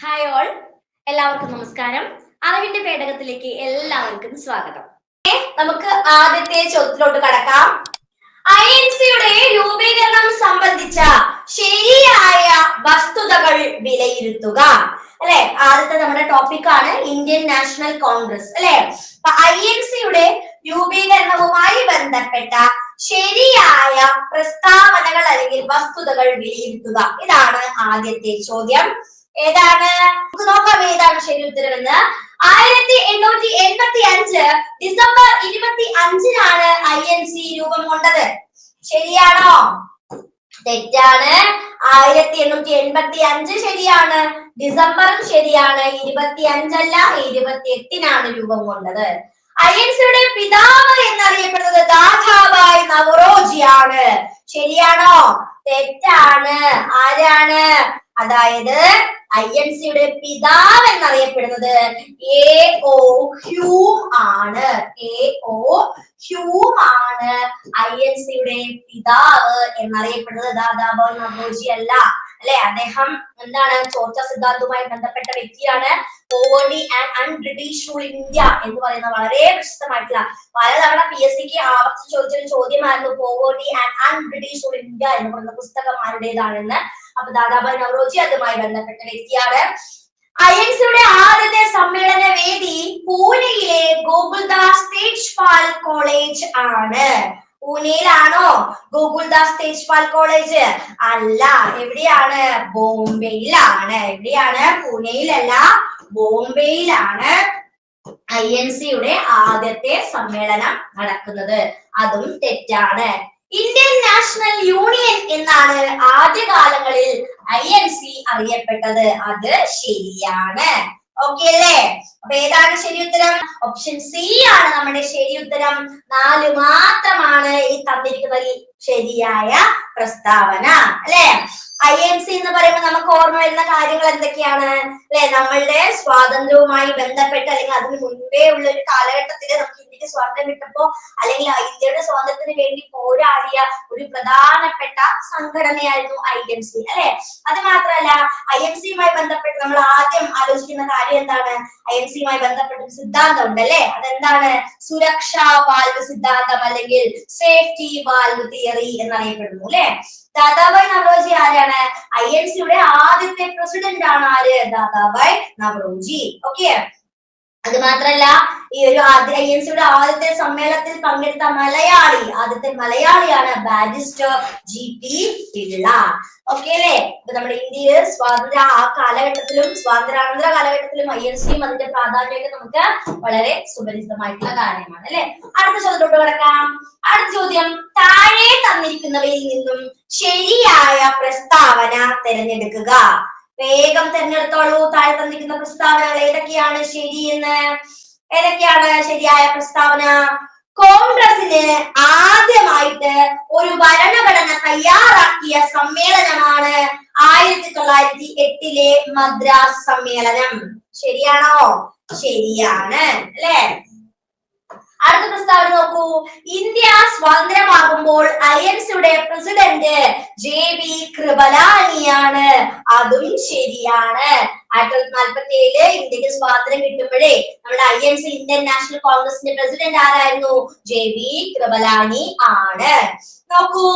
Hi all, എല്ലാവർക്കും നമസ്കാരം. അറിവിന്റെ പേടകത്തിലേക്ക് എല്ലാവർക്കും സ്വാഗതം. നമുക്ക് ആദ്യത്തെ ചോദ്യത്തിലോട്ട് കടക്കാം. INC-യുടെ രൂപീകരണം സംബന്ധിച്ച ശരിയായ വസ്തുതകൾ വിലയിരുത്തുക. അല്ലെ, ആദ്യത്തെ നമ്മുടെ ടോപ്പിക്കാണ് ഇന്ത്യൻ നാഷണൽ കോൺഗ്രസ്. അല്ലെ, അപ്പൊ INC-യുടെ രൂപീകരണവുമായി ബന്ധപ്പെട്ട ശരിയായ പ്രസ്താവനകൾ അല്ലെങ്കിൽ വസ്തുതകൾ വിലയിരുത്തുക. ഇതാണ് ആദ്യത്തെ ചോദ്യം. ഏതാണ്? നമുക്ക് നോക്കാം ഏതാണ് ശരി ഉത്തരവെന്ന്. 1885 ഡിസംബർ 25-നാണ് INC രൂപം കൊണ്ടത്. ശരിയാണോ? തെറ്റാണ്. 1885 ശരിയാണ്, ഡിസംബറും ശരിയാണ്, 25 അല്ല, 28-നാണ് രൂപം കൊണ്ടത്. INC-യുടെ പിതാവ് എന്നറിയപ്പെടുന്നത് ദാദാഭായ് നവറോജിയാണ്. ശരിയാണോ? തെറ്റാണ്. ആരാണ്? അതായത് INC-യുടെ പിതാവ് എന്നറിയപ്പെടുന്നത് AO ഹ്യൂം ആണ്. AO ഹ്യൂം ആണ് INC-യുടെ പിതാവ് എന്നറിയപ്പെടുന്നത്. ദാദാഭായ് നവറോജി അല്ല. അല്ലെ, അദ്ദേഹം എന്താണ്? ചോർച്ച സിദ്ധാന്തവുമായി ബന്ധപ്പെട്ട വ്യക്തിയാണ്. Poverty and un British rule India എന്ന് പറയുന്ന വളരെ പ്രശസ്തമായിട്ടുള്ള പലതവണ PSC-ക്ക് ആവർത്തിച്ച് ചോദിച്ചൊരു ചോദ്യമായിരുന്നു poverty and un British rule India എന്ന് പറയുന്ന പുസ്തകം ആരുടേതാണെന്ന്. അപ്പൊ ദാദാഭായ് നവറോജി അതുമായി ബന്ധപ്പെട്ട വ്യക്തിയാണ്. INC-യുടെ ആദ്യത്തെ സമ്മേളന വേദി പൂനെയിലെ ഗോകുൽദാസ് തേജ്പാൽ കോളേജ് ആണ്. പൂനെയിലാണോ ഗോകുൽദാസ് തേജ്പാൽ കോളേജ്? അല്ല. എവിടെയാണ്? ബോംബെയിലാണ്. എവിടെയാണ്? പൂനെയിലല്ല, ബോംബെയിലാണ് INC-യുടെ ആദ്യത്തെ സമ്മേളനം നടക്കുന്നത്. അതും തെറ്റാണ്. ഇന്ത്യൻ നാഷണൽ യൂണിയൻ എന്നാണ് ആദ്യകാലങ്ങളിൽ INC അറിയപ്പെട്ടത്. അത് ശരിയാണ്. ഓക്കെ അല്ലേ? അപ്പൊ ഏതാണ് ശരി ഉത്തരം? ഓപ്ഷൻ സി ആണ് നമ്മുടെ ശരി ഉത്തരം. 4 മാത്രമാണ് ഈ തന്നിരിക്കുന്നതിൽ ശരിയായ പ്രസ്താവന. അല്ലെ, INC എന്ന് പറയുമ്പോൾ നമുക്ക് ഓർമ്മ വരുന്ന കാര്യങ്ങൾ എന്തൊക്കെയാണ്? അല്ലെ, നമ്മളുടെ സ്വാതന്ത്ര്യവുമായി ബന്ധപ്പെട്ട് അല്ലെങ്കിൽ അതിന് മുൻപേ ഉള്ള ഒരു കാലഘട്ടത്തില് നമുക്ക് ഇന്ത്യക്ക് സ്വാതന്ത്ര്യം കിട്ടപ്പോ അല്ലെങ്കിൽ ഇന്ത്യയുടെ സ്വാതന്ത്ര്യത്തിന് വേണ്ടി പോരാടിയ ഒരു പ്രധാനപ്പെട്ട സംഘടനയായിരുന്നു INC. അല്ലെ, അത് മാത്രമല്ല INC-യുമായി ബന്ധപ്പെട്ട് നമ്മൾ ആദ്യം ആലോചിക്കുന്ന കാര്യം എന്താണ്? INC-യുമായി ബന്ധപ്പെട്ട ഒരു സിദ്ധാന്തം ഉണ്ട്. അല്ലെ, അതെന്താണ്? സുരക്ഷാ വാൽവ് സിദ്ധാന്തം അല്ലെങ്കിൽ സേഫ്റ്റി വാൽവ് തിയറി എന്നറിയപ്പെടുന്നു. അല്ലെ, ദാദാഭായ് നവറോജി ആരാണ്? INC-യുടെ ആദ്യത്തെ പ്രസിഡന്റ് ആണ്. ആര്? ദാദാഭായ് നവറോജി. ഓക്കെ, അത് മാത്രല്ല ഈ ഒരു INC-യുടെ ആദ്യത്തെ സമ്മേളനത്തിൽ പങ്കെടുത്ത ആദ്യത്തെ മലയാളിയാണ് ബാരിസ്റ്റർ GP പിള്ള. ഓക്കെ അല്ലേ? ഇപ്പൊ നമ്മുടെ ഇന്ത്യയിൽ സ്വാതന്ത്ര്യ ആ കാലഘട്ടത്തിലും സ്വാതന്ത്ര്യാനന്തര കാലഘട്ടത്തിലും INC-യും അതിന്റെ പ്രാധാന്യമൊക്കെ നമുക്ക് വളരെ സുപരിചിതമായിട്ടുള്ള കാര്യമാണ്. അല്ലെ, അടുത്ത ചോദ്യത്തോട്ട് കിടക്കാം. അടുത്ത ചോദ്യം, താഴെ തന്നിരിക്കുന്നവയിൽ നിന്നും ശരിയായ പ്രസ്താവന തിരഞ്ഞെടുക്കുക. വേഗം തിരഞ്ഞെടുത്തോളൂ. താഴെ തന്നിരിക്കുന്ന പ്രസ്താവനകൾ ഏതൊക്കെയാണ് ശരിയെന്ന്? ഏതൊക്കെയാണ് ശരിയായ പ്രസ്താവന? കോൺഗ്രസിന് ആദ്യമായിട്ട് ഒരു ഭരണഘടന തയ്യാറാക്കിയ സമ്മേളനമാണ് 1908-ലെ മദ്രാസ് സമ്മേളനം. ശരിയാണോ? ശരിയാണ്. അല്ലെ, അടുത്ത പ്രസ്താവന നോക്കൂ. ഇന്ത്യ സ്വാതന്ത്ര്യമാകുമ്പോൾ INC-യുടെ പ്രസിഡന്റ് JB കൃപലാനിയാണ്. അതും ശരിയാണ്. 1947 ഇന്ത്യക്ക് സ്വാതന്ത്ര്യം കിട്ടുമ്പോഴേ നമ്മുടെ INC ഇന്ത്യൻ നാഷണൽ കോൺഗ്രസിന്റെ പ്രസിഡന്റ് ആരായിരുന്നു? JB കൃപലാനി ആണ്. നോക്കൂ,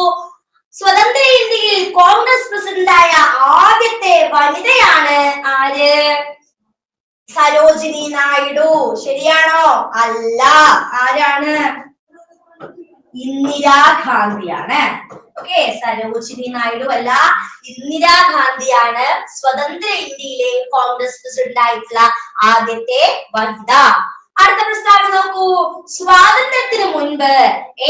സ്വതന്ത്ര ഇന്ത്യയിൽ കോൺഗ്രസ് പ്രസിഡന്റായ ആദ്യത്തെ വനിതയാണ് ആര്? സരോജിനി നായിഡു. ശരിയാണോ? അല്ല. ആരാണ്? ഇന്ദിരാഗാന്ധിയാണ്. ഓക്കെ, സരോജിനി നായിഡു അല്ല, ഇന്ദിരാഗാന്ധിയാണ് സ്വതന്ത്ര ഇന്ത്യയിലെ കോൺഗ്രസ് പ്രസിഡന്റ് ആയിട്ടുള്ള ആദ്യത്തെ വനിത. അടുത്ത പ്രസ്താവന നോക്കൂ. സ്വാതന്ത്ര്യത്തിന് മുൻപ്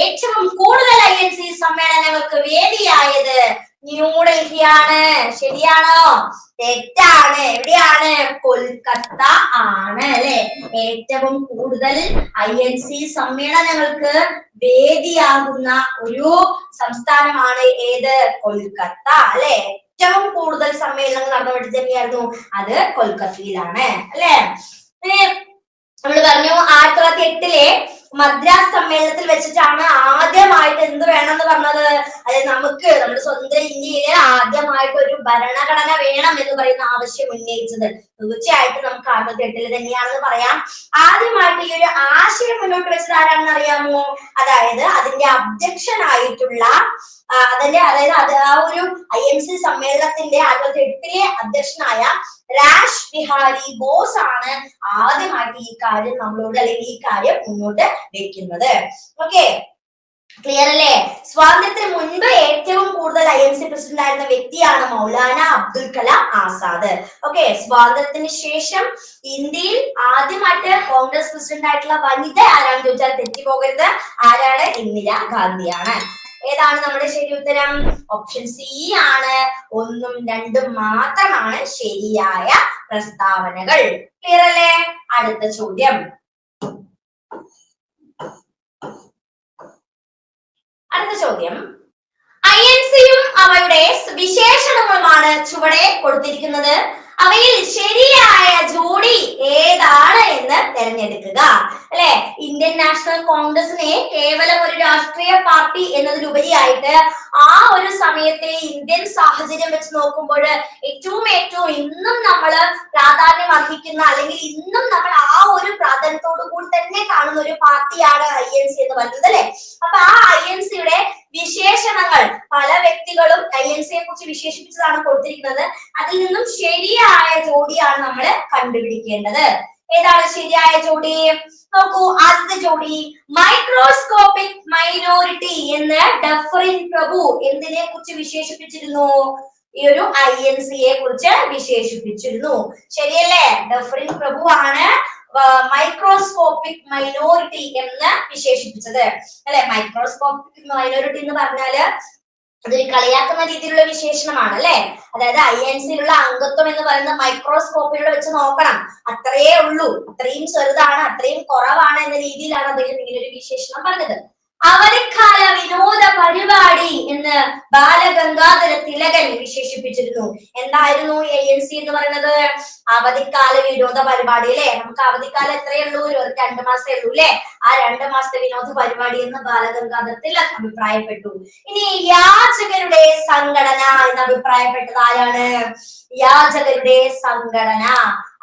ഏറ്റവും കൂടുതൽ INC സമ്മേളനങ്ങൾക്ക് വേദിയായത് ന്യൂഡൽഹിയാണ്. ശരിയാണോ? തെറ്റാണ്. എവിടെയാണ്? കൊൽക്കത്ത ആണ്. അല്ലെ, ഏറ്റവും കൂടുതൽ INC സമ്മേളനങ്ങൾക്ക് വേദിയാകുന്ന ഒരു സംസ്ഥാനമാണ് ഏത്? കൊൽക്കത്ത. അല്ലെ, ഏറ്റവും കൂടുതൽ സമ്മേളനങ്ങൾ നടന്നുകൊണ്ട് തന്നെയായിരുന്നു അത് കൊൽക്കത്തയിലാണ്. അല്ലെ, നമ്മൾ പറഞ്ഞു 1908-ലെ മദ്രാസ് സമ്മേളനത്തിൽ വെച്ചിട്ടാണ് ആദ്യമായിട്ട് എന്ത് വേണമെന്ന് പറഞ്ഞത്. അതായത് നമ്മുടെ സ്വന്തം ഇന്ത്യയില് ആദ്യമായിട്ട് ഒരു ഭരണഘടന വേണം എന്ന് പറയുന്ന ആവശ്യം ഉന്നയിച്ചത് തീർച്ചയായിട്ടും നമുക്ക് 68 തന്നെയാണെന്ന് പറയാം. ആദ്യമായിട്ട് ഈ ഒരു ആശയം മുന്നോട്ട് വെച്ചത് ആരാണെന്ന് അറിയാമോ? അതായത് അതിന്റെ അബ്ജക്ഷൻ ആയിട്ടുള്ള അതായത് ആ ഒരു INC സമ്മേളനത്തിന്റെ 68 അധ്യക്ഷനായ രാജ് ബിഹാരി ബോസ് ആണ് ആദ്യമായിട്ട് ഈ കാര്യം നമ്മളോട് അല്ലെങ്കിൽ ഈ കാര്യം മുന്നോട്ട് വെക്കുന്നത്. ഓക്കെ, ക്ലിയർ അല്ലേ? സ്വാതന്ത്ര്യത്തിന് മുൻപ് ഏറ്റവും കൂടുതൽ INC പ്രസിഡന്റ് ആയിരുന്ന വ്യക്തിയാണ് മൗലാന അബ്ദുൽ കലാം ആസാദ്. ഓക്കെ, സ്വാതന്ത്ര്യത്തിന് ശേഷം ഇന്ത്യയിൽ ആദ്യമായിട്ട് കോൺഗ്രസ് പ്രസിഡന്റ് ആയിട്ടുള്ള വനിത ആരാണെന്ന് ചോദിച്ചാൽ തെറ്റിപ്പോകരുത്. ആരാണ്? ഇന്ദിരാ ഗാന്ധിയാണ്. ഏതാണ് നമ്മുടെ ശരി ഉത്തരം? ഓപ്ഷൻ സി ആണ്. 1ഉം 2ഉം മാത്രമാണ് ശരിയായ പ്രസ്താവനകൾ. ക്ലിയർ അല്ലേ? അടുത്ത ചോദ്യം. INC-യും അവയുടെ വിശേഷണങ്ങളുമാണ് ചുവടെ കൊടുത്തിരിക്കുന്നത്. അവയിൽ ശരിയായ ജോഡി ഏതാണ് എന്ന് തിരഞ്ഞെടുക്കുക. അല്ലെ, ഇന്ത്യൻ നാഷണൽ കോൺഗ്രസിനെ കേവലം ഒരു രാഷ്ട്രീയ പാർട്ടി എന്നതിലുപരിയായിട്ട് ആ ഒരു സമയത്തെ ഇന്ത്യൻ സാഹചര്യം വെച്ച് നോക്കുമ്പോൾ ഏറ്റവും ഇന്നും നമ്മൾ പ്രാധാന്യം അർഹിക്കുന്ന അല്ലെങ്കിൽ ഇന്നും നമ്മൾ ആ ഒരു പ്രാധാന്യത്തോടു കൂടി തന്നെ കാണുന്ന ഒരു പാർട്ടിയാണ് INC എന്ന് പറയുന്നത്. അല്ലെ, അപ്പൊ ആ INC-യുടെ വിശേഷണങ്ങൾ പല വ്യക്തികളും INC-യെ കുറിച്ച് വിശേഷിപ്പിച്ചതാണ് കൊടുത്തിരിക്കുന്നത്. അതിൽ നിന്നും ശരിയായ ജോഡിയാണ് നമ്മൾ കണ്ടുപിടിക്കേണ്ടത്. ഏതാണ് ശരിയായ ജോഡി? നോക്കൂ, ആദ്യത്തെ ജോഡി മൈക്രോസ്കോപ്പിക് മൈനോറിറ്റി എന്ന് ഡഫറിൻ പ്രഭു എന്തിനെ കുറിച്ച് വിശേഷിപ്പിച്ചിരുന്നു? ഈ ഒരു INC-യെ കുറിച്ച് വിശേഷിപ്പിച്ചിരുന്നു. ശരിയല്ലേ? ഡഫറിൻ പ്രഭു ആണ് മൈക്രോസ്കോപ്പിക് മൈനോറിറ്റി എന്ന് വിശേഷിപ്പിച്ചത്. അല്ലെ, മൈക്രോസ്കോപ്പിക് മൈനോറിറ്റി എന്ന് പറഞ്ഞാല് അതൊരു കളിയാക്കുന്ന രീതിയിലുള്ള വിശേഷണമാണ്. അല്ലെ, അതായത് INC-യിലുള്ള അംഗത്വം എന്ന് പറയുന്ന മൈക്രോസ്കോപ്പിലൂടെ വെച്ച് നോക്കണം, അത്രയേ ഉള്ളൂ, അത്രയും ചെറുതാണ്, അത്രയും കുറവാണ് എന്ന രീതിയിലാണ് അദ്ദേഹം ഇങ്ങനെ ഒരു വിശേഷണം പറഞ്ഞത്. അവധിക്കാല വിനോദ പരിപാടി എന്ന് ബാലഗംഗാധര തിലകൻ വിശേഷിപ്പിച്ചിരുന്നു. എന്തായിരുന്നു INC എന്ന് പറയുന്നത്? അവധിക്കാല വിനോദ പരിപാടി. അല്ലെ, നമുക്ക് അവധിക്കാലം എത്രയേ ഉള്ളൂ? ഒരു 2 മാസമേ ഉള്ളൂ. അല്ലെ, ആ 2 മാസത്തെ വിനോദ പരിപാടി എന്ന് ബാലഗംഗാധര തിലക് അഭിപ്രായപ്പെട്ടു. ഇനി യാചകരുടെ സംഘടന എന്ന് അഭിപ്രായപ്പെട്ടത് ആരാണ്? യാചകരുടെ സംഘടന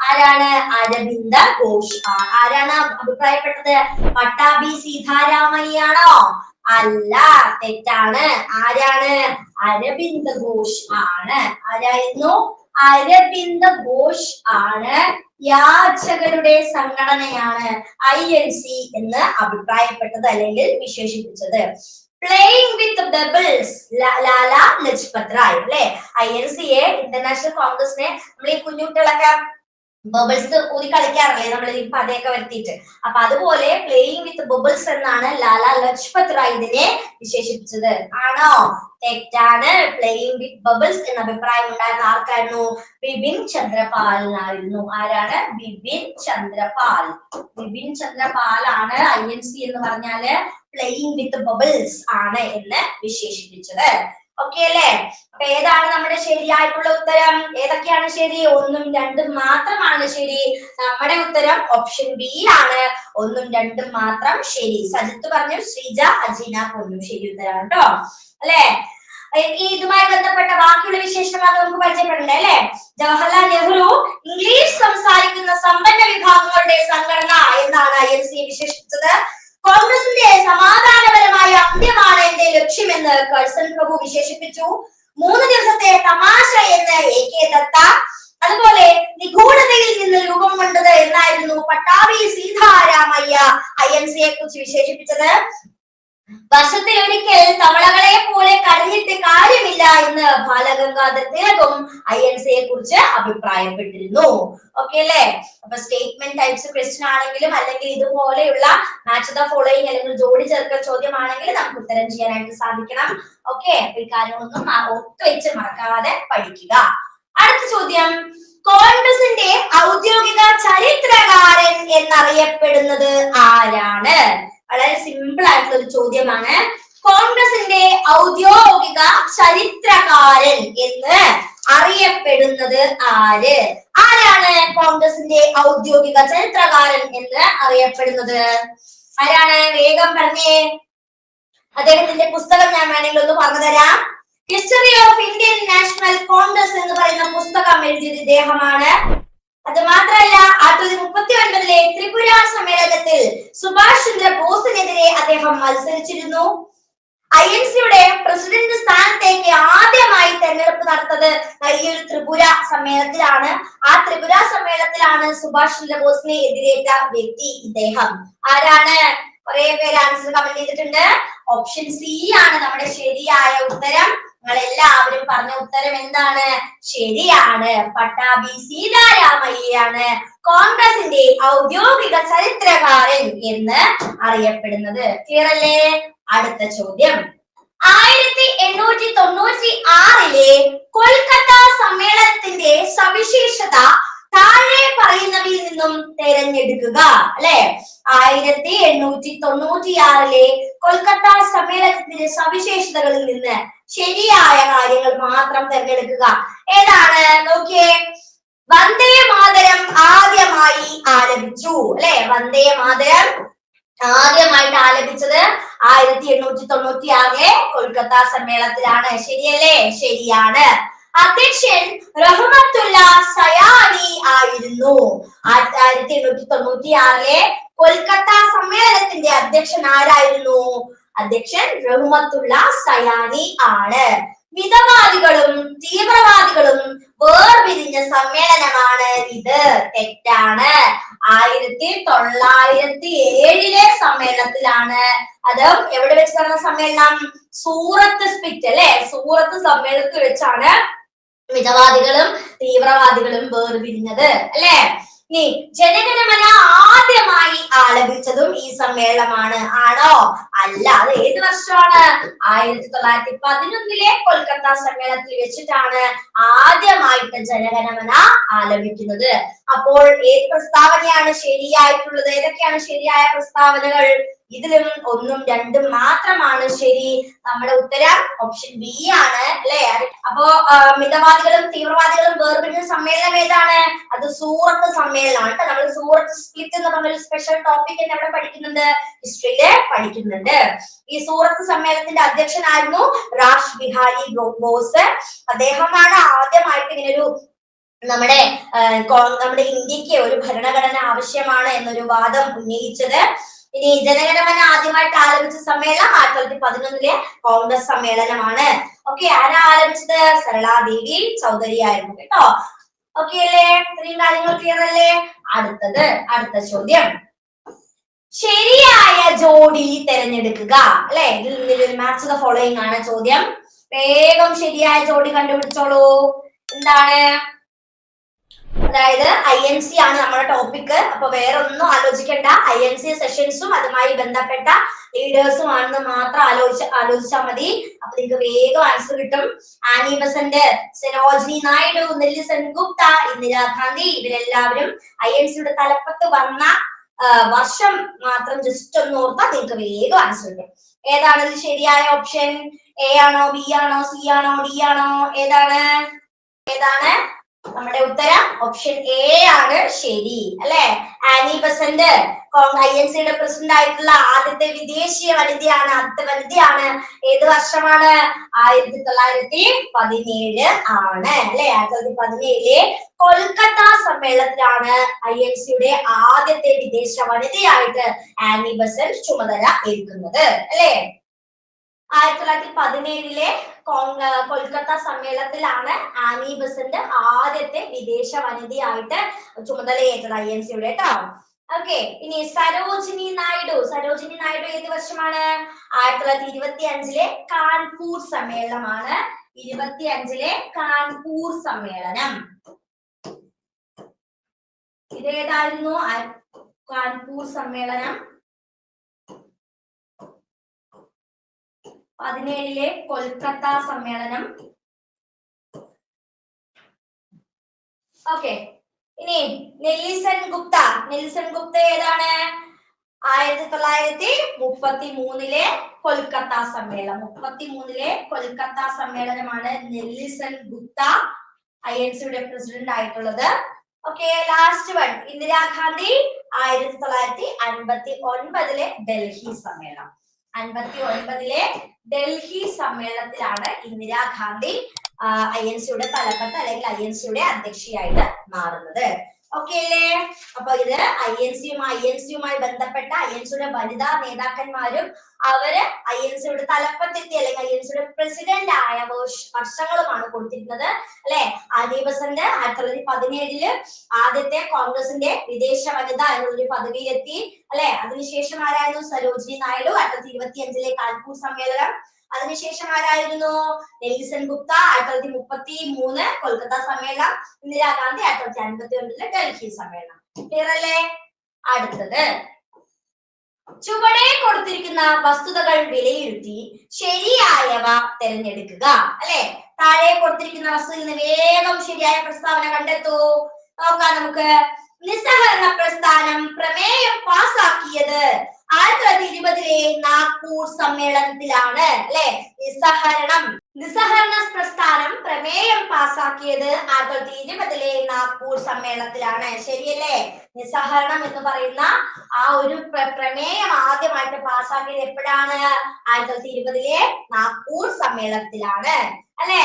ആരാണ്? അരവിന്ദ ഘോഷ്. ആരാണ് അഭിപ്രായപ്പെട്ടത്? പട്ടാഭി സീതാരാമയ്യാണോ? അല്ല, തെറ്റാണ്. ആരാണ്? അരവിന്ദ ഘോഷ് ആണ്. ആരായിരുന്നു? അരവിന്ദ ഘോഷ് ആണ് യാചകരുടെ സംഘടനയാണ് INC എന്ന് അഭിപ്രായപ്പെട്ടത് അല്ലെങ്കിൽ വിശേഷിപ്പിച്ചത്. Playing with bubbles Lala Lajpat Rai. അല്ലെ, INC-യെ ഇന്റർനാഷണൽ കോൺഗ്രസിനെ നമ്മൾ ഈ കുഞ്ഞുകുട്ടികളൊക്കെ ബബിൾസ് ഊതി കളിക്കാറില്ലേ നമ്മൾ ഈ പതയൊക്കെ വരുത്തിയിട്ട്, അപ്പൊ അതുപോലെ പ്ലേയിങ് വിത്ത് ബബിൾസ് എന്നാണ് ലാല ലജ്പത് റായ് ഇതിനെ വിശേഷിപ്പിച്ചത്. ആണോ? തെറ്റാണ്. പ്ലേയിങ് വിത്ത് ബബിൾസ് എന്ന അഭിപ്രായം ഉണ്ടായിരുന്ന ആർക്കായിരുന്നു? ബിപിൻ ചന്ദ്രപാലിനായിരുന്നു. ആരാണ്? ബിപിൻ ചന്ദ്രപാൽ. ബിപിൻ ചന്ദ്രപാൽ ആണ് INC എന്ന് പറഞ്ഞാല് പ്ലേയിങ് വിത്ത് ബബിൾസ് ആണ് എന്ന് വിശേഷിപ്പിച്ചത്. ഓക്കെ അല്ലേ? അപ്പൊ ഏതാണ് നമ്മുടെ ശരിയായിട്ടുള്ള ഉത്തരം? ഏതൊക്കെയാണ് ശരി? 1ഉം 2ഉം മാത്രമാണ് ശരി. നമ്മുടെ ഉത്തരം ഓപ്ഷൻ ബി ആണ്. 1ഉം 2ഉം മാത്രം ശരി. സജിത്ത് പറഞ്ഞു, ശ്രീജ, അജീന പോലും ശരി ഉത്തരമാണ് കേട്ടോ. അല്ലെ, ഇതുമായി ബന്ധപ്പെട്ട ബാക്കിയുള്ള വിശേഷങ്ങൾ നമുക്ക് പരിചയപ്പെടണ്ടേ? അല്ലെ, ജവഹർലാൽ നെഹ്റു ഇംഗ്ലീഷ് സംസാരിക്കുന്ന സമ്പന്ന വിഭാഗങ്ങളുടെ സംഘടന എന്നാണ് INC-യെ വിശേഷിപ്പിച്ചത്. കോൺഗ്രസിന്റെ സമാധാനപരമായ അന്ത്യമാണ് എന്റെ ലക്ഷ്യമെന്ന് കഴ്സൺ പ്രഭു വിശേഷിപ്പിച്ചു. 3 ദിവസത്തെ തമാശ എന്ന് AK ദത്ത. അതുപോലെ നിഗൂഢതയിൽ നിന്ന് രൂപം കൊണ്ടത് എന്നായിരുന്നു പട്ടാഭി സീതാരാമയ്യ INC-യെ കുറിച്ച് വിശേഷിപ്പിച്ചത്. വർഷത്തിൽ ഒരിക്കൽ തവളകളെ പോലെ കരഞ്ഞിട്ട് കാര്യമില്ല എന്ന് ബാലഗംഗാധര തിലകും INC-യെ കുറിച്ച് അഭിപ്രായപ്പെട്ടിരുന്നു. ഓക്കെ അല്ലേ? അപ്പൊ സ്റ്റേറ്റ്മെന്റ് ടൈപ്സ് ക്വസ്റ്റ്യൻ ആണെങ്കിലും അല്ലെങ്കിൽ ഇതുപോലെയുള്ള മാച്ച് ദ ഫോളോയിങ് അല്ലെങ്കിൽ ജോഡി ചേർക്കൽ ചോദ്യമാണെങ്കിൽ നമുക്ക് ഉത്തരം ചെയ്യാനായിട്ട് സാധിക്കണം. ഓക്കെ, ഈ കാര്യങ്ങളൊന്നും ഒത്തുവെച്ച് മറക്കാതെ പഠിക്കുക. അടുത്ത ചോദ്യം, കോൺഗ്രസിന്റെ ഔദ്യോഗിക ചരിത്രകാരൻ എന്നറിയപ്പെടുന്നത് ആരാണ്? വളരെ സിമ്പിൾ ആയിട്ടുള്ള ഒരു ചോദ്യമാണ്. കോൺഗ്രസിന്റെ ഔദ്യോഗിക ചരിത്രകാരൻ എന്ന് അറിയപ്പെടുന്നത് ആര്? ആരാണ് കോൺഗ്രസിന്റെ ഔദ്യോഗിക ചരിത്രകാരൻ എന്ന് അറിയപ്പെടുന്നത്? ആരാണ്? വേഗം പറഞ്ഞേ. അദ്ദേഹത്തിന്റെ പുസ്തകം ഞാൻ വേണമെങ്കിൽ ഒന്ന് പറഞ്ഞു തരാം. History of Indian national Congress എന്ന് പറയുന്ന പുസ്തകം എഴുതിയത് ഇദ്ദേഹമാണ്. അത് മാത്രമല്ല 1939 ത്രിപുര സമ്മേളനത്തിൽ സുഭാഷ് ചന്ദ്ര ബോസിനെതിരെ അദ്ദേഹം മത്സരിച്ചിരുന്നു. INC-യുടെ പ്രസിഡന്റ് സ്ഥാനത്തേക്ക് ആദ്യമായി തെരഞ്ഞെടുപ്പ് നടത്തത് ഈ ഒരു ത്രിപുര സമ്മേളനത്തിലാണ്. ആ ത്രിപുര സമ്മേളനത്തിലാണ് സുഭാഷ് ചന്ദ്രബോസിനെ എതിരേറ്റ വ്യക്തി ഇദ്ദേഹം. ആരാണ്? കുറെ പേര് ആൻസർ കമന്റ് ചെയ്തിട്ടുണ്ട്. ഓപ്ഷൻ സി ആണ് നമ്മുടെ ശരിയായ ഉത്തരം. നിങ്ങൾ എല്ലാവരും പറഞ്ഞ ഉത്തരം എന്താണ്? ശരിയാണ്. പട്ടാഭി സീതാരാമയ്യയാണ് കോൺഗ്രസിന്റെ ഔദ്യോഗിക ചരിത്രകാരൻ എന്ന് അറിയപ്പെടുന്നത്. ക്ലിയർ അല്ലേ? അടുത്ത ചോദ്യം, 1896 കൊൽക്കത്ത സമ്മേളനത്തിന്റെ സവിശേഷത താഴെ പറയുന്നവയിൽ നിന്നും തിരഞ്ഞെടുക്കുക. അല്ലെ, 1896 കൊൽക്കത്ത സമ്മേളനത്തിന്റെ സവിശേഷതകളിൽ നിന്ന് ശരിയായ കാര്യങ്ങൾ മാത്രം തിരഞ്ഞെടുക്കുക. ഏതാണ്? നോക്കിയേ, വന്ദേ മാതരം ആദ്യമായി ആലപിച്ചു. അല്ലെ, വന്ദേ മാതരം ആദ്യമായിട്ട് ആലപിച്ചത് 1896 കൊൽക്കത്ത സമ്മേളനത്തിലാണ്. ശരിയല്ലേ? ശരിയാണ്. അധ്യക്ഷൻ റഹ്മത്തുള്ള സയാനി ആയിരുന്നു. 1896 കൊൽക്കത്ത സമ്മേളനത്തിന്റെ അധ്യക്ഷൻ ആരായിരുന്നു? അധ്യക്ഷൻ റഹ്മത്തുള്ള സയാനി ആണ്. മിതവാദികളും തീവ്രവാദികളും വേർപിരിഞ്ഞ സമ്മേളനമാണ് ഇത്. തെറ്റാണ്. 1907 സമ്മേളനത്തിലാണ്. അത് എവിടെ വെച്ച് നടന്ന സമ്മേളനം? സൂറത്ത് സ്പിറ്റ് അല്ലെ, സൂറത്ത് സമ്മേളനത്തിൽ വെച്ചാണ് മിതവാദികളും തീവ്രവാദികളും വേർപിരിഞ്ഞത് അല്ലെ. ഇനി ജനഗണമന ആദ്യമായി ആലപിച്ചതും ഈ സമ്മേളനമാണ്. ആണോ? അല്ല. അത് ഏത് വർഷമാണ്? 1911 കൊൽക്കത്ത സമ്മേളനത്തിൽ വെച്ചിട്ടാണ് ആദ്യമായിട്ട് ജനഗണമന ആലപിക്കുന്നത്. അപ്പോൾ ഏത് പ്രസ്താവനയാണ് ശരിയായിട്ടുള്ളത്? ഏതൊക്കെയാണ് ശരിയായ പ്രസ്താവനകൾ? ഇതിലും 1ഉം 2ഉം മാത്രമാണ് ശരി. നമ്മുടെ ഉത്തരം ഓപ്ഷൻ ബി ആണ് അല്ലെ. അപ്പോ മിതവാദികളും തീവ്രവാദികളും വേർപിരിഞ്ഞ സമ്മേളനം ഏതാണ്? അത് സൂറത്ത് സമ്മേളനമാണ്. നമ്മൾ സൂറത്ത് സ്പ്ലിറ്റ് എന്ന് പറഞ്ഞൊരു സ്പെഷ്യൽ ടോപ്പിക് എവിടെ പഠിക്കുന്നുണ്ട്? ഹിസ്റ്ററിയില് പഠിക്കുന്നുണ്ട്. ഈ സൂറത്ത് സമ്മേളനത്തിന്റെ അധ്യക്ഷനായിരുന്നു രാഷ് ബിഹാരി ബോസ്. അദ്ദേഹമാണ് ആദ്യമായിട്ട് ഇങ്ങനൊരു നമ്മുടെ ഇന്ത്യക്ക് ഒരു ഭരണഘടന ആവശ്യമാണ് എന്നൊരു വാദം ഉന്നയിച്ചത്. ഇനി ജനഗണമന ആദ്യമായിട്ട് ആലപിച്ച സമ്മേളനം 1911 കോൺഗ്രസ് സമ്മേളനമാണ്. ഓക്കെ, ആരാ ആലപിച്ചത്? സരളാദേവി ചൗധരി ആയിരുന്നു കേട്ടോ. ഓക്കെ അല്ലേ? ഇത്രയും കാര്യങ്ങൾ ക്ലിയർ അല്ലേ? അടുത്ത ചോദ്യം, ശരിയായ ജോഡി തിരഞ്ഞെടുക്കുക. അല്ലെ, ഇതിൽ നിന്നൊരു മാച്ച് ദ ഫോളോയിങ് ആണ് ചോദ്യം. വേഗം ശരിയായ ജോഡി കണ്ടുപിടിച്ചോളൂ. എന്താണ്? അതായത് INC ആണ് നമ്മുടെ ടോപ്പിക്. അപ്പൊ വേറെ ഒന്നും ആലോചിക്കണ്ട. INC സെഷൻസും അതുമായി ബന്ധപ്പെട്ട ലീഡേഴ്സും ആണെന്ന് മാത്രം ആലോചിച്ചാൽ മതി. അപ്പൊ നിങ്ങൾക്ക് വേഗം ആൻസർ കിട്ടും. Annie Besant, Sarojini Naidu, Nelson Gupta, Indira Gandhi ഇവരെല്ലാവരും INC-യുടെ തലപ്പത്ത് വന്ന വർഷം മാത്രം ജസ്റ്റ് ഒന്ന് ഓർത്താൽ നിങ്ങൾക്ക് വേഗം ആൻസർ കിട്ടും. ഏതാണ് ഇത് ശരിയായ ഓപ്ഷൻ? A ആണോ, B ആണോ, C ആണോ, D ആണോ? ഏതാണ്? നമ്മുടെ ഉത്തരം ഓപ്ഷൻ A ആണ് ശരി അല്ലെ. ആനി ബസന്റ് INC-യുടെ പ്രസിഡന്റ് ആയിട്ടുള്ള ആദ്യത്തെ വിദേശീയ വനിതയാണ്. ഏത് വർഷമാണ്? 1917 ആണ് അല്ലെ. 1917 കൊൽക്കത്ത സമ്മേളനത്തിലാണ് INC-യുടെ ആദ്യത്തെ വിദേശ വനിതയായിട്ട് ആനി ബസന്റ് ചുമതല ഏൽക്കുന്നത് അല്ലെ. 1917 കൊൽക്കത്ത സമ്മേളനത്തിലാണ് ആനി ബസന്റ് ആദ്യത്തെ വിദേശ വനിതയായിട്ട് ചുമതലയേറ്റത് INC-യുടെ കേട്ടോ. ഓക്കെ, ഇനി സരോജിനി നായിഡു ഏത് വർഷമാണ്? 1925 കാൺപൂർ സമ്മേളനമാണ്. 25 കാൺപൂർ സമ്മേളനം. ഇതേതായിരുന്നു? കാൺപൂർ സമ്മേളനം. 17 കൊൽക്കത്ത സമ്മേളനം. ഓക്കെ, ഇനി നെൽസൺ ഗുപ്ത ഏതാണ്? 1933 കൊൽക്കത്ത സമ്മേളനം. 33 കൊൽക്കത്ത സമ്മേളനമാണ് നെൽസൺ ഗുപ്ത INC-യുടെ പ്രസിഡന്റ് ആയിട്ടുള്ളത്. Okay, last one. Indira Gandhi 1959 Delhi സമ്മേളനം. 59 ഡൽഹി സമ്മേളനത്തിലാണ് ഇന്ദിരാഗാന്ധി INC-യുടെ തലപ്പത്ത് അല്ലെങ്കിൽ INC-യുടെ അധ്യക്ഷയായിട്ട് മാറുന്നത്. ഓക്കെ അല്ലേ? അപ്പൊ ഇത് INC-യുമായി ബന്ധപ്പെട്ട INC-യുടെ വനിതാ നേതാക്കന്മാരും അവര് INC-യുടെ തലപ്പത്തെത്തി അല്ലെങ്കിൽ INC-യുടെ പ്രസിഡന്റ് ആയ വർഷങ്ങളുമാണ് കൊടുത്തിരുന്നത് അല്ലെ. ആനി ബസന്റ് 1917 ആദ്യത്തെ കോൺഗ്രസിന്റെ വിദേശ വനിത എന്നൊരു പദവിയിലെത്തി അല്ലെ. അതിനുശേഷം ആരായിരുന്നു? സരോജിനി നായിഡു 1925 കാൺപൂർ സമ്മേളനം. അതിനുശേഷം ആരായിരുന്നു? നെൽസൺ ഗുപ്ത 1933 കൊൽക്കത്ത സമ്മേളനം. ഇന്ദിരാഗാന്ധി 1959 ഡൽഹി സമ്മേളനം. ക്ലിയർ അല്ലേ? അടുത്തത്, ചുവടെ കൊടുത്തിരിക്കുന്ന വസ്തുതകൾ വിലയിരുത്തി ശരിയായവ തിരഞ്ഞെടുക്കുക അല്ലെ. താഴെ കൊടുത്തിരിക്കുന്ന വസ്തുതയിൽ നിന്ന് വേഗം ശരിയായ പ്രസ്താവന കണ്ടെത്തൂ. നോക്കാം നമുക്ക്. നിസ്സഹകരണ പ്രസ്ഥാനം പ്രമേയം പാസാക്കിയത് 1920 നാഗ്പൂർ സമ്മേളനത്തിലാണ് അല്ലെ. നിസ്സഹകരണ പ്രസ്ഥാനം പ്രമേയം പാസാക്കിയത് 1920 നാഗ്പൂർ സമ്മേളനത്തിലാണ്. ശരിയല്ലേ? നിസ്സഹകരണം എന്ന് പറയുന്ന ആ ഒരു പ്രമേയം ആദ്യമായിട്ട് പാസാക്കിയത് എപ്പോഴാണ്? 1920 നാഗ്പൂർ സമ്മേളനത്തിലാണ് അല്ലെ.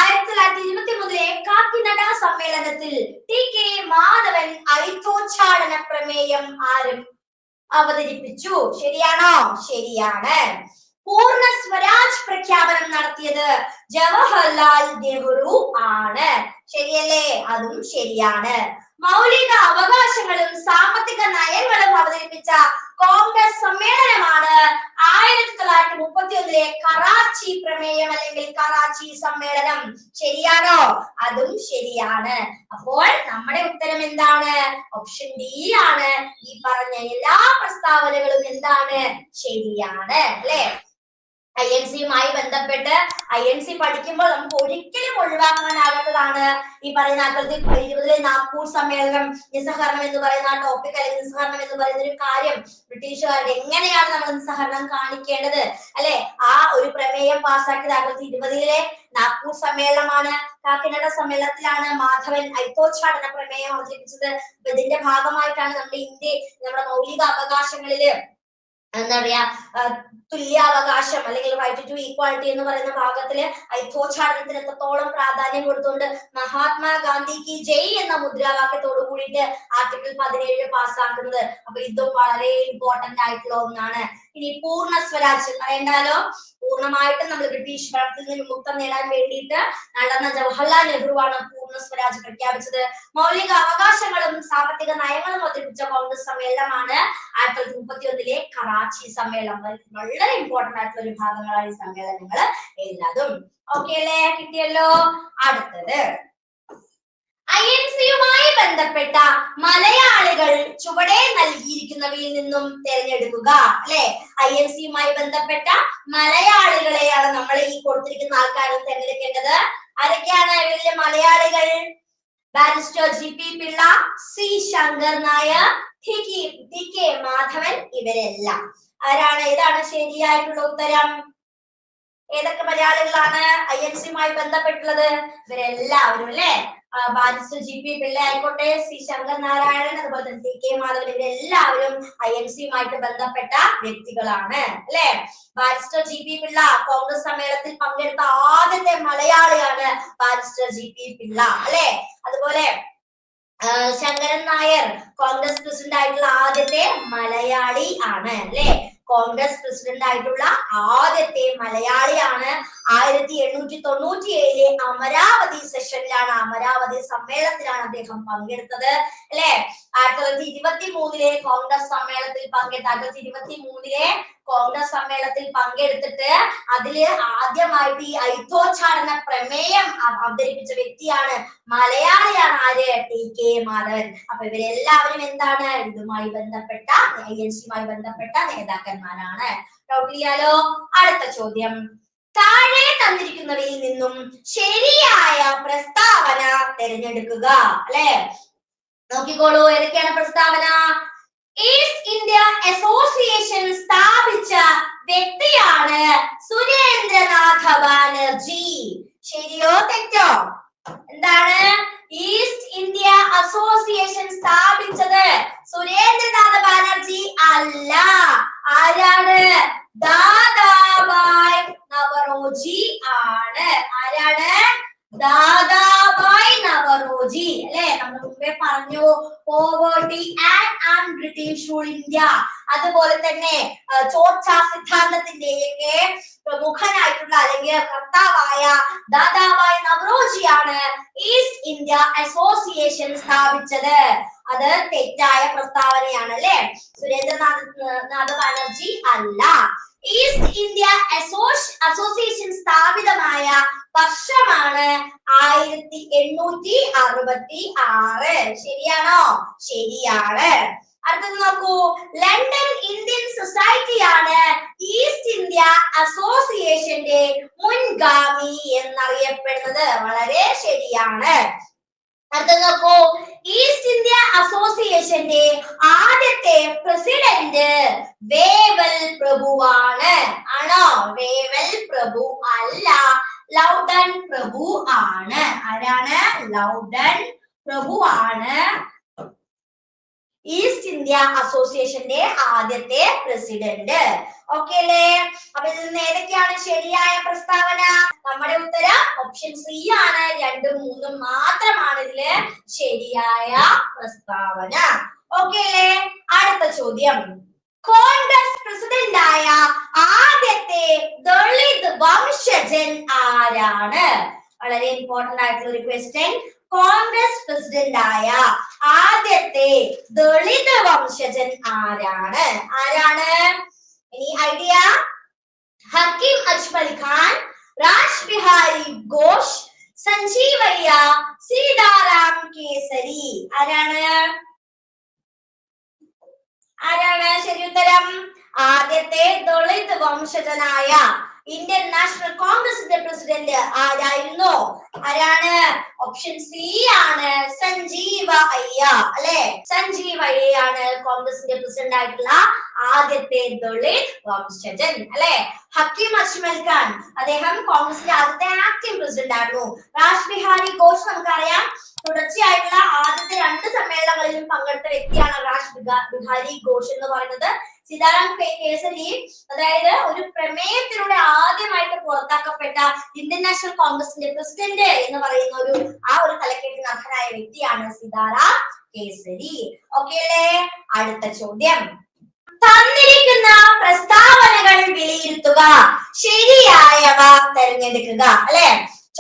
1923 കാക്കിനഡ സമ്മേളനത്തിൽ TK മാധവൻ ഐത്തോച്ചാടന പ്രമേയം അവതരിപ്പിച്ചു. ശരിയാണോ? ശരിയാണ്. പൂർണ്ണ സ്വരാജ് പ്രഖ്യാപനം നടത്തിയത് ജവഹർലാൽ നെഹ്റു ആണ്. ശരിയല്ലേ? അതും ശരിയാണ്. മൗലിക അവകാശങ്ങളും സാമ്പത്തിക നയങ്ങളും അവതരിപ്പിച്ച കോൺഗ്രസ് സമ്മേളനമാണ് 1931 കറാച്ചി പ്രമേയം അല്ലെങ്കിൽ കറാച്ചി സമ്മേളനം. ശരിയാണോ? അതും ശരിയാണ്. അപ്പോൾ നമ്മുടെ ഉത്തരം എന്താണ്? ഓപ്ഷൻ ഡി ആണ്. ഈ പറഞ്ഞ എല്ലാ പ്രസ്താവനകളും എന്താണ്? ശരിയാണ് അല്ലെ. INC-യുമായി ബന്ധപ്പെട്ട് INC പഠിക്കുമ്പോൾ നമുക്ക് ഒരിക്കലും ഒഴിവാക്കാനാകാത്തതാണ് ഈ പറയുന്ന 1920 നാഗ്പൂർ സമ്മേളനം, നിസ്സഹകരണം എന്ന് പറയുന്ന ടോപ്പിക് അല്ലെങ്കിൽ നിസ്സഹകരണം എന്ന് പറയുന്ന ഒരു കാര്യം. ബ്രിട്ടീഷുകാരുടെ എങ്ങനെയാണ് നമ്മൾ നിസ്സഹകരണം കാണിക്കേണ്ടത് അല്ലെ. ആ ഒരു പ്രമേയം പാസാക്കിയത് 1920 നാഗ്പൂർ സമ്മേളനമാണ്. കാക്കിനഡ സമ്മേളനത്തിലാണ് മാധവൻ ഐത്തോച്ചാടന പ്രമേയം അവതരിപ്പിച്ചത്. ഇതിന്റെ ഭാഗമായിട്ടാണ് നമ്മുടെ മൗലിക അവകാശങ്ങളില് എന്താ പറയാ തുല്യാവകാശം അല്ലെങ്കിൽ റൈറ്റ് ടു ഈക്വാലിറ്റി എന്ന് പറയുന്ന ഭാഗത്തില് ഐത്തോച്ചാടനത്തിന് എത്രത്തോളം പ്രാധാന്യം കൊടുത്തുകൊണ്ട് മഹാത്മാഗാന്ധിക്ക് ജയ് എന്ന മുദ്രാവാക്യത്തോട് കൂടിയിട്ട് ആർട്ടിക്കിൾ 17 പാസ്സാക്കുന്നത്. അപ്പൊ ഇതും വളരെ ഇമ്പോർട്ടന്റ് ആയിട്ടുള്ള ഒന്നാണ്. ഇനി പൂർണ്ണ സ്വരാജ് പറയണ്ടാലോ. പൂർണ്ണമായിട്ടും നമ്മൾ ബ്രിട്ടീഷ് ഭരണത്തിൽ നിന്ന് വിമുക്തം നേടാൻ വേണ്ടിയിട്ട് നടന്ന ജവഹർലാൽ നെഹ്റുവാണ് പൂർണ്ണ സ്വരാജ് പ്രഖ്യാപിച്ചത്. മൗലിക അവകാശങ്ങളും സാമ്പത്തിക നയങ്ങളും അവതരിപ്പിച്ച കോൺഗ്രസ് സമ്മേളനമാണ് 1931 കറാച്ചി സമ്മേളനം. വളരെ ഇമ്പോർട്ടന്റ് ആയിട്ടുള്ള ഒരു ഭാഗങ്ങളാണ് ഈ സമ്മേളനങ്ങൾ എല്ലാതും. ഓക്കെ അല്ലേ? കിട്ടിയല്ലോ. അടുത്തത്, INC-യുമായി ബന്ധപ്പെട്ട മലയാളികൾ ചുവടെ നൽകിയിരിക്കുന്നവയിൽ നിന്നും തിരഞ്ഞെടുക്കുക അല്ലെ. INC-യുമായി ബന്ധപ്പെട്ട മലയാളികളെയാണ് നമ്മൾ ഈ കൊടുത്തിരിക്കുന്ന ആൾക്കാരും തിരഞ്ഞെടുക്കേണ്ടത്. ആരൊക്കെയാണ് ഇവരിലെ മലയാളികൾ? Barrister GP Pillai, C Shankar Nair, TK Madhavan, ഇവരെല്ലാം ആരാണ്? ഏതാണ് ശരിയായിട്ടുള്ള ഉത്തരം? ഏതൊക്കെ മലയാളികളാണ് INC-യുമായി ബന്ധപ്പെട്ടുള്ളത്? ഇവരെല്ലാവരും അല്ലെ. ബാരിസ്റ്റർ GP പിള്ള ആയിക്കോട്ടെ, C ശങ്കർ നാരായണൻ, അതുപോലെ തന്നെ TK മാധവൻ, ഇവരെല്ലാവരും INC-യുമായിട്ട് ബന്ധപ്പെട്ട വ്യക്തികളാണ് അല്ലെ. ബാരിസ്റ്റർ GP പിള്ള കോൺഗ്രസ് സമ്മേളനത്തിൽ പങ്കെടുത്ത ആദ്യത്തെ മലയാളിയാണ് ബാരിസ്റ്റർ GP പിള്ള അല്ലെ. അതുപോലെ ശങ്കരൻ നായർ കോൺഗ്രസ് പ്രസിഡന്റ് ആയിട്ടുള്ള ആദ്യത്തെ മലയാളി ആണ് അല്ലെ. കോൺഗ്രസ് പ്രസിഡന്റ് ആയിട്ടുള്ള ആദ്യത്തെ മലയാളിയാണ്. 1897 അമരാവതി സെഷനിലാണ്, അമരാവതി സമ്മേളനത്തിലാണ് അദ്ദേഹം പങ്കെടുത്തത് അല്ലെ. 1923 കോൺഗ്രസ് സമ്മേളനത്തിൽ പങ്കെടുത്ത 1923 കോൺഗ്രസ് സമ്മേളനത്തിൽ പങ്കെടുത്തിട്ട് അതില് ആദ്യമായിട്ട് ഈ ഐത്തോച്ചാടന പ്രമേയം അവതരിപ്പിച്ച വ്യക്തിയാണ്, മലയാളിയാണ്. ആര്? TK മാധവൻ. അപ്പൊ ഇവരെല്ലാവരും എന്താണ്? ഇതുമായി ബന്ധപ്പെട്ട INC-യുമായി ബന്ധപ്പെട്ട നേതാക്കന്മാരാണ്. ഡൗട്ട് ഇല്ലാലോ? അടുത്ത ചോദ്യം, താഴെ തന്നിരിക്കുന്നവയിൽ നിന്നും ശരിയായ പ്രസ്താവന തിരഞ്ഞെടുക്കുക അല്ലെ. നോക്കിക്കോളൂ, ഏതൊക്കെയാണ് പ്രസ്താവന? ഈസ്റ്റ് ഇന്ത്യ അസോസിയേഷൻ സ്ഥാപിച്ച വ്യക്തിയാണ് സുരേന്ദ്രനാഥ ബാനർജി. ശരിയോ തെറ്റോ? എന്താണ്? ഈസ്റ്റ് ഇന്ത്യ അസോസിയേഷൻ ചോർച്ചാ സിദ്ധാന്തത്തിന്റെയൊക്കെ പ്രമുഖനായിട്ടുള്ള അല്ലെങ്കിൽ കർത്താവായ ദാദാഭായ് നവറോജിയാണ് ഈസ്റ്റ് ഇന്ത്യ അസോസിയേഷൻ സ്ഥാപിച്ചത്. അത് തെറ്റായ പ്രസ്താവനയാണ് അല്ലെ. സുരേന്ദ്രനാഥ് ബാനർജി അല്ല. ഈസ്റ്റ് ഇന്ത്യ അസോസിയേഷൻ സ്ഥാപിതമായ വർഷമാണ് 1866. ശരിയാണോ? ശരിയാണ്. അടുത്തത് നോക്കൂ, ലണ്ടൻ ഇന്ത്യൻ സൊസൈറ്റിയാണ് ഈസ്റ്റ് ഇന്ത്യ അസോസിയേഷന്റെ മുൻഗാമി എന്നറിയപ്പെടുന്നത്. വളരെ ശരിയാണ്. അടുത്തത് നോക്കൂ, ഈസ്റ്റ് ഇന്ത്യ അസോസിയേഷന്റെ ആദ്യത്തെ പ്രസിഡന്റ് വേവൽ പ്രഭുവാണ്. ആണോ? വേവൽ പ്രഭു അല്ല, ലൗഡൻ പ്രഭു ആണ്. ആരാണ്? ലൗഡൻ പ്രഭു ആണ് ഈസ്റ്റ് ഇന്ത്യ അസോസിയേഷന്റെ ആദ്യത്തെ പ്രസിഡന്റ്. ഓക്കെ അല്ലേ? അപ്പൊ ഇതിൽ നിന്ന് ഏതൊക്കെയാണ് ശരിയായ പ്രസ്താവന? നമ്മുടെ ഉത്തരം ഓപ്ഷൻ സി ആണ്. 2, 3 മാത്രമാണ് ഇതില് ശരിയായ പ്രസ്താവന. ഓക്കെ അല്ലേ? അടുത്ത ചോദ്യം, കോൺഗ്രസ് പ്രസിഡന്റായ ആദ്യത്തെ ദളിത് വംശജൻ ആരാണ്? വളരെ ഇമ്പോർട്ടന്റ് ആയിട്ടുള്ള ഒരു ക്വസ്റ്റ്യൻ. കോൺഗ്രസ് പ്രസിഡന്റായ ആദ്യത്തെ ദളിത് വംശജൻ ആരാണ്? ആരാണ്? ഇനി ഐഡിയ? ഹക്കീം അജ്മൽ ഖാൻ, രാജ് ബിഹാരി ഘോഷ്, സഞ്ജീവയ്യ, സീതാറാം കേസരി. ആരാണ്? ആരാണ് ശരി ഉത്തരം? ആദ്യത്തെ ദളിത് വംശജനായ ഇന്ത്യൻ നാഷണൽ കോൺഗ്രസിന്റെ പ്രസിഡന്റ് ആരായിരുന്നു? ആരാണ്? ഓപ്ഷൻ സി ആണ്, സഞ്ജീവ അയ്യ. അല്ലെ, സഞ്ജീവ അയ്യയാണ് കോൺഗ്രസിന്റെ പ്രസിഡന്റ് ആയിട്ടുള്ള ആദ്യത്തെ ദളിത് വംശജൻ. അല്ലെ, ഹക്കീം അജ്മൽ ഖാൻ അദ്ദേഹം കോൺഗ്രസിന്റെ ആദ്യത്തെ ആക്ടിംഗ് പ്രസിഡന്റ് ആയിരുന്നു. രാജ് ബിഹാരി ഘോഷ് നമുക്കറിയാം തുടർച്ചയായിട്ടുള്ള ആദ്യത്തെ 2 സമ്മേളനങ്ങളിലും പങ്കെടുത്ത വ്യക്തിയാണ് രാജ് ബിഹാരി ഘോഷ് എന്ന് പറയുന്നത്. സീതാറാം കേസരി അതായത് ഒരു പ്രമേയത്തിലൂടെ ആദ്യമായിട്ട് പുറത്താക്കപ്പെട്ട ഇന്ത്യൻ നാഷണൽ കോൺഗ്രസിന്റെ പ്രസിഡന്റ് എന്ന് പറയുന്ന ഒരു തലക്കെട്ടിന് അർഹനായ വ്യക്തിയാണ് സീതാറാം കേസരി. ഓക്കെ അല്ലേ? അടുത്ത ചോദ്യം, തന്നിരിക്കുന്ന പ്രസ്താവനകൾ വിലയിരുത്തുക, ശരിയായവ തിരഞ്ഞെടുക്കുക. അല്ലെ,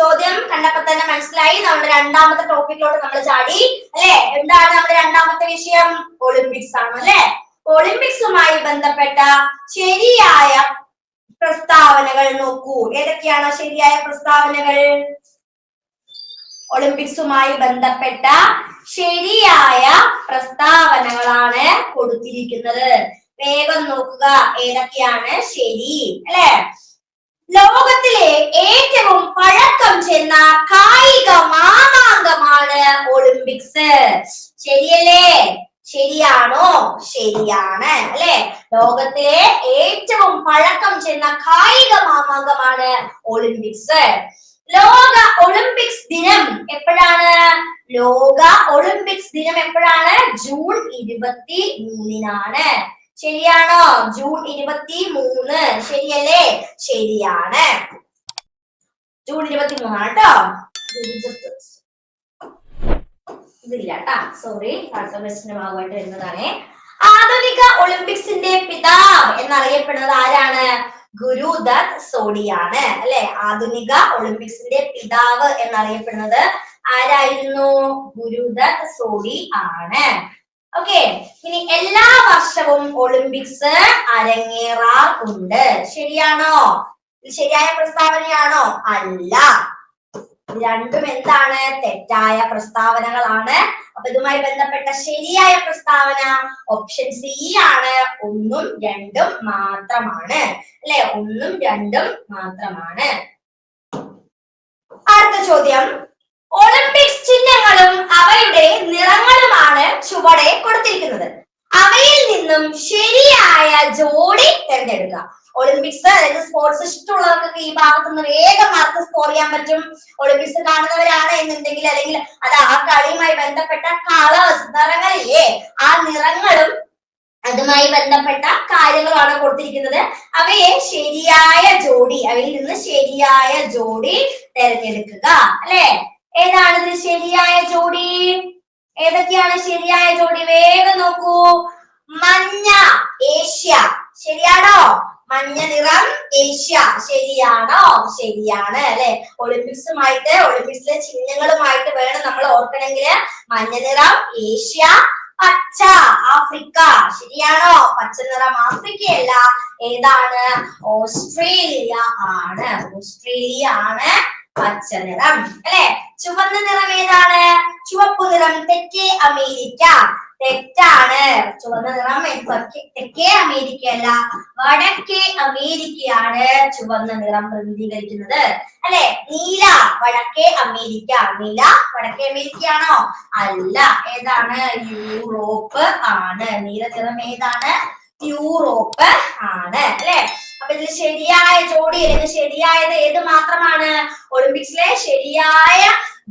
ചോദ്യം കണ്ടപ്പോ തന്നെ മനസ്സിലായി നമ്മുടെ രണ്ടാമത്തെ ടോപ്പിക്കിലോട്ട് നമ്മൾ ചാടി. അല്ലെ, എന്താണ് നമ്മുടെ രണ്ടാമത്തെ വിഷയം? ഒളിമ്പിക്സ് ആണ്. അല്ലെ, ഒളിമ്പിക്സുമായി ബന്ധപ്പെട്ട ശരിയായ പ്രസ്താവനകൾ നോക്കൂ. ഏതൊക്കെയാണ് ശരിയായ പ്രസ്താവനകൾ? ഒളിമ്പിക്സുമായി ബന്ധപ്പെട്ട ശരിയായ പ്രസ്താവനകളാണ് കൊടുത്തിരിക്കുന്നത്. വേഗം നോക്കുക ഏതൊക്കെയാണ് ശരി. അല്ലെ, ലോകത്തിലെ ഏറ്റവും പഴക്കം ചെന്ന കായിക മാമാങ്കമാണ് ഒളിമ്പിക്സ്. ശരിയല്ലേ? ശരിയാണോ? ശരിയാണ്. അല്ലെ, ലോകത്തിലെ ഏറ്റവും പഴക്കം ചെന്ന കായിക മാമാങ്കമാണ് ഒളിമ്പിക്സ്. ലോക ഒളിമ്പിക്സ് ദിനം എപ്പോഴാണ്? ലോക ഒളിമ്പിക്സ് ദിനം എപ്പോഴാണ്? ജൂൺ 23-നാണ്. ശരിയാണോ? ജൂൺ 23. ശരിയല്ലേ? ശരിയാണ്. ജൂൺ 23 കേട്ടോ. ഇതില്ല കേട്ടാ, സോറി. അടുത്ത ക്വസ്റ്റിന്റെ ഭാഗമായിട്ട് വരുന്നതാണ്. ആധുനിക ഒളിമ്പിക്സിന്റെ പിതാവ് എന്നറിയപ്പെടുന്നത് ആരാണ്? ഗുരുദത്ത് സോഡിയാണ്. അല്ലെ, ആധുനിക ഒളിമ്പിക്സിന്റെ പിതാവ് എന്നറിയപ്പെടുന്നത് ആരായിരുന്നു? ഗുരുദത്ത് സോഡി ആണ്. ഓക്കെ, ഇനി എല്ലാ വർഷവും ഒളിമ്പിക്സ് അരങ്ങേറാറുണ്ട്. ശരിയാണോ? ഇത് ശരിയായ പ്രസ്താവനയാണോ? അല്ല, രണ്ടും എന്താണ്? തെറ്റായ പ്രസ്താവനകളാണ്. അപ്പൊ ഇതുമായി ബന്ധപ്പെട്ട ശരിയായ പ്രസ്താവന ഓപ്ഷൻ സി ആണ്. 1ഉം 2ഉം മാത്രമാണ്. അല്ലെ, 1ഉം 2ഉം മാത്രമാണ്. അടുത്ത ചോദ്യം, ഒളിമ്പിക്സ് ചിഹ്നങ്ങളും അവയുടെ നിറങ്ങളുമാണ് ചുവടെ കൊടുത്തിരിക്കുന്നത്. അവയിൽ നിന്നും ശരിയായ ജോഡി തിരഞ്ഞെടുക്കുക. ഒളിമ്പിക്സ് അതായത് സ്പോർട്സ് ഇഷ്ടമുള്ളവർക്കൊക്കെ ഈ ഭാഗത്ത് നിന്ന് വേഗം മാർക്ക് സ്കോർ ചെയ്യാൻ പറ്റും. ഒളിമ്പിക്സ് കാണുന്നവരാണ് എന്നുണ്ടെങ്കിൽ, അല്ലെങ്കിൽ അത് ആ കളിയുമായി ബന്ധപ്പെട്ട കളേഴ്സ്, നിറങ്ങളില്ലേ, ആ നിറങ്ങളും അതുമായി ബന്ധപ്പെട്ട കാര്യങ്ങളാണ് കൊടുത്തിരിക്കുന്നത്. അവയിൽ നിന്ന് ശരിയായ ജോഡി തിരഞ്ഞെടുക്കുക. അല്ലെ, ഏതാണ് ഇതിൽ ശരിയായ ജോഡി? ഏതൊക്കെയാണ് ശരിയായ ജോഡി? വേഗം നോക്കൂ. മഞ്ഞ ഏഷ്യ ശരിയാണോ? മഞ്ഞ നിറം ഏഷ്യ. ശരിയാണോ? ശരിയാണ് അല്ലെ. ഒളിമ്പിക്സിലെ ചിഹ്നങ്ങളുമായിട്ട് വേണം നമ്മൾ ഓർക്കണമെങ്കിൽ. മഞ്ഞ നിറം ഏഷ്യ, പച്ച ആഫ്രിക്ക. ശരിയാണോ? പച്ച നിറം ആഫ്രിക്കയല്ല, ഏതാണ്? ഓസ്ട്രേലിയ ആണ്. ഓസ്ട്രേലിയ ആണ് പച്ച നിറം അല്ലെ. ചുവന്ന നിറം ഏതാണ്? ചുവപ്പ് നിറം തെക്കേ അമേരിക്ക. തെറ്റാണ്. ചുവന്ന നിറം തെക്കേ അമേരിക്ക അല്ല, വടക്കേ അമേരിക്കയാണ് ചുവന്ന നിറം പ്രതിനിധീകരിക്കുന്നത് അല്ലെ. നീല വടക്കേ അമേരിക്ക. നീല വടക്കേ അമേരിക്കയാണോ? അല്ല, ഏതാണ്? യൂറോപ്പ് ആണ്. നീല നിറം ഏതാണ്? യൂറോപ്പ് ആണ് അല്ലെ. അപ്പൊ ഇതിൽ ശരിയായ ജോഡി അല്ലെങ്കിൽ ശരിയായത് ഏത് മാത്രമാണ്? ഒളിമ്പിക്സിലെ ശരിയായ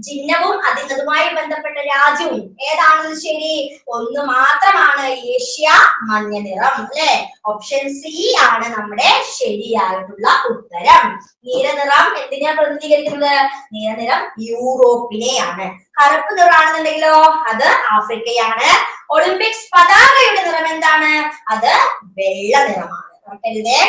ചിഹ്നവും അതുമായി ബന്ധപ്പെട്ട രാജ്യവും ഏതാണ് ശരി? ഒന്ന് മാത്രമാണ്, ഏഷ്യ മഞ്ഞ നിറം അല്ലെ. ഓപ്ഷൻ സി ആണ് നമ്മുടെ ശരിയായിട്ടുള്ള ഉത്തരം. നീലനിറം എന്തിനാ പ്രതിനിധീകരിക്കുന്നത്? നീലനിറം യൂറോപ്പിനെയാണ്. കറുപ്പ് നിറമാണെന്നുണ്ടെങ്കിലോ അത് ആഫ്രിക്കയാണ്. ഒളിമ്പിക്സ് പതാകയുടെ നിറം എന്താണ്? അത് വെള്ള നിറമാണ്. ഓർക്കരുതേ.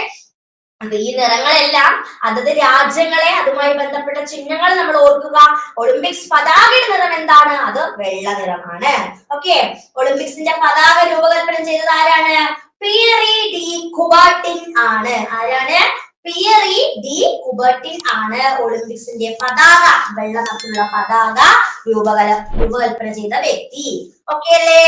അപ്പൊ ഈ നിറങ്ങളെല്ലാം അതത് രാജ്യങ്ങളെ അതുമായി ബന്ധപ്പെട്ട ചിഹ്നങ്ങൾ നമ്മൾ ഓർക്കുക. ഒളിമ്പിക്സ് പതാകയുടെ നിറം എന്താണ്? അത് വെള്ള നിറമാണ്. ഓക്കെ. ഒളിമ്പിക്സിന്റെ പതാക രൂപകൽപ്പന ചെയ്തത് ആരാണ്? പിയറി ഡി കുബർട്ടിൻ ആണ്. ആരാണ്? പിയറി ഡി കുബർട്ടിൻ ആണ് ഒളിമ്പിക്സിന്റെ പതാക, വെള്ള നിറത്തിലുള്ള പതാക രൂപകൽപ്പന ചെയ്ത വ്യക്തി. ഓക്കെ അല്ലേ?